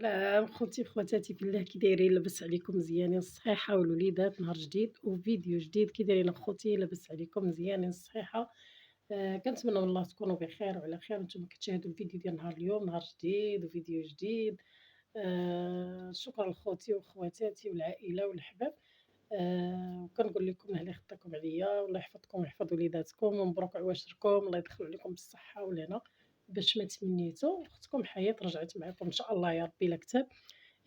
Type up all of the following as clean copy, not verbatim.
سلام خوتي خواتاتي في الله، كي دايرين؟ لاباس عليكم مزيانين الصحيحه والوليدات؟ نهار جديد وفيديو جديد. كي دايرين اخوتي؟ لاباس عليكم مزيانين الصحيحه؟ كنتمنى من الله تكونوا بخير وعلى خير. نتوما كتشاهدوا الفيديو ديال نهار اليوم، نهار جديد وفيديو جديد. شكرا لخوتي وخواتاتي والعائله والحباب. وكنقول لكم الله يخطيكم عليا والله يحفظكم ويحفظ وليداتكم ومبروك عواشركم، الله يدخل عليكم بالصحه والهنا باش ما تمنيتو. اختكم حياة رجعت معكم ان شاء الله يا ربي لا كتاب.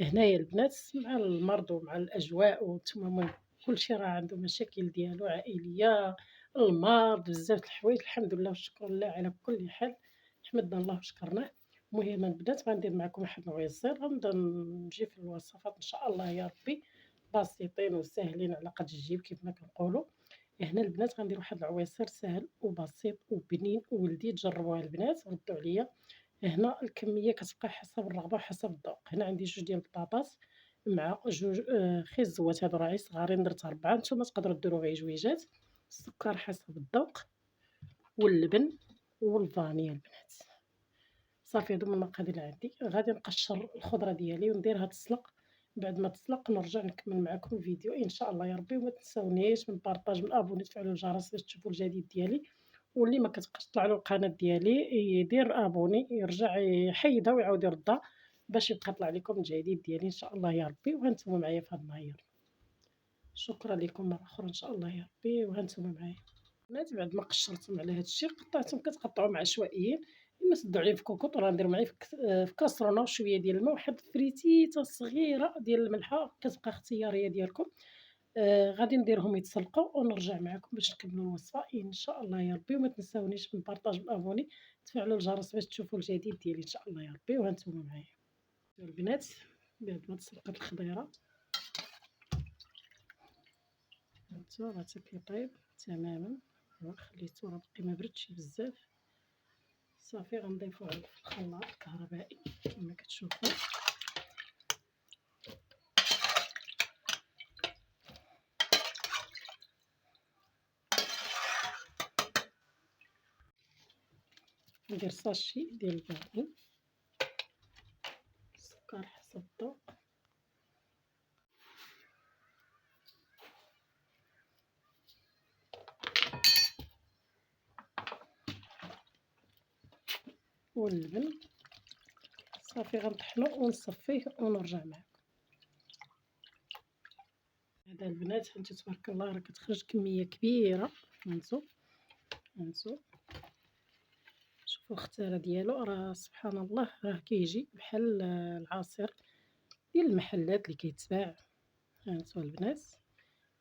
هنايا البنات مع المرض ومع الاجواء وانتم المهم كلشي راه عنده مشاكل ديالو عائليه، المرض بزاف د الحوايج. الحمد لله والشكر لله على كل حال، حمدنا الله وشكرناه. المهم البنات غندير معكم واحد العصير، غنبدا نجي في الوصفات ان شاء الله يا ربي، بسيطين وساهلين على قد الجيب كيف ما كنقولوا. هنا البنات غندير واحد العويصير ساهل وبسيط وبنين وولدي، تجربوها البنات ردوا عليا. هنا الكميه كتبقى حسب الرغبه وحسب الذوق. هنا عندي جوج ديال البطاطا مع جوج خيزوات، هادو راهي صغارين درت 4، نتوما تقدروا ديروا غير جويجات. السكر حسب الذوق واللبن والفانيا البنات. صافي هادو من المقادير اللي عندي. غادي نقشر الخضره ديالي ونديرها تسلق. بعد ما تسلق نرجع نكمل معكم الفيديو ان شاء الله يا ربي. وما تنساونيش من بارطاج من ابوني تفعلوا الجرس باش تشوفوا الجديد ديالي. واللي ما كتبقاش تطلع له القناه ديالي يدير ابوني، يرجع يحيدها ويعاود يردها باش يبقى يطلع لكم الجديد ديالي ان شاء الله يا ربي. وهانتوما معايا في هذا النهار. شكرا لكم مره اخرى ان شاء الله يا ربي. وهانتوما معايا البنات. بعد ما قشرتهم على هذا الشيء قطعتهم، كتقطعوهم عشوائيين. اما سدوا عليه في كوكوط ولا ندير معاه في كاسرونه وشويه ديال الماء، واحد فريتيته صغيره ديال الملحه، كتبقى اختياريه ديالكم. غادي نديرهم يتسلقوا ونرجع معكم باش نكملوا الوصفه ان شاء الله يا ربي. وما تنساونيش من بارطاج بالابوني تفعلوا الجرس باش تشوفوا الجديد ديالي ان شاء الله يا ربي. وهانتوما معايا البنات. بعد ما تسلقت الخضيره هانتو راه تا كيطيب تماما، خليتو راه باقي ما بردش بزاف. صافي غنضيفو على الخلاط الكهربائي كما كتشوفوا. ندير ساشي ديال الفاني، السكر حسب الذوق، واللبن. صافي غنطحنو ونصفيه ونرجع معكم. هذا البنات هانتو تبارك الله راه كتخرج كميه كبيره. هانتو شوفوا الختاره ديالو، راه سبحان الله راه كيجي بحال العصير ديال المحلات اللي كيتباع. هانتو البنات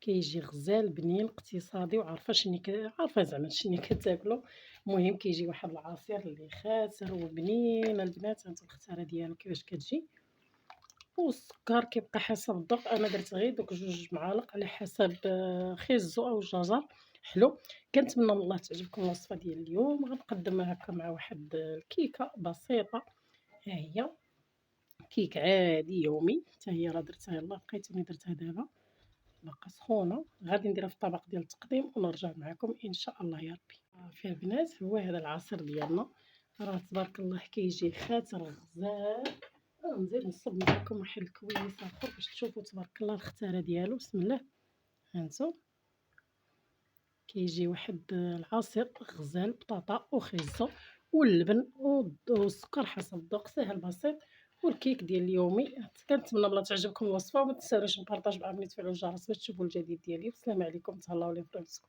كيجي غزال بنين اقتصادي، وعارفه شني عارفه زعما شني كتاكلوا. المهم كيجي واحد العصير اللي خاسر وبنين البنات. هانتو الختاره ديالو كيفاش كتجي، والسكر كيبقى حسب الذوق. انا درت غير دوك 2 معالق على حسب خيزو او الجزر حلو. كنتمنى من الله تعجبكم الوصفه ديال اليوم. غنقدمها هكا مع واحد الكيكه بسيطه. ها هي كيك عادي يومي، حتى هي راه درتها يلاه بقيتوني درتها دابا باقا سخونه. غادي نديرها في الطبق ديال التقديم ونرجع معكم ان شاء الله يا ربي. صافي البنات هو هذا العصير ديالنا، راه تبارك الله كيجي خاتر غزال. نزيد نصب معكم واحد الكويس اخر باش تشوفوا تبارك الله الختاره ديالو. بسم الله. هانتو كيجي واحد العصير غزال بطاطا وخيزو واللبن والسكر حسب الذوق، ساهل بسيط. والكيك ديال اليومي. كنتمنى بلا تعجبكم الوصفه، وما تنساونيش نبارطاج مع بنات تفعلوا الجرس باش تشوفوا الجديد ديالي. والسلام عليكم، تهلاو لي فراسكم.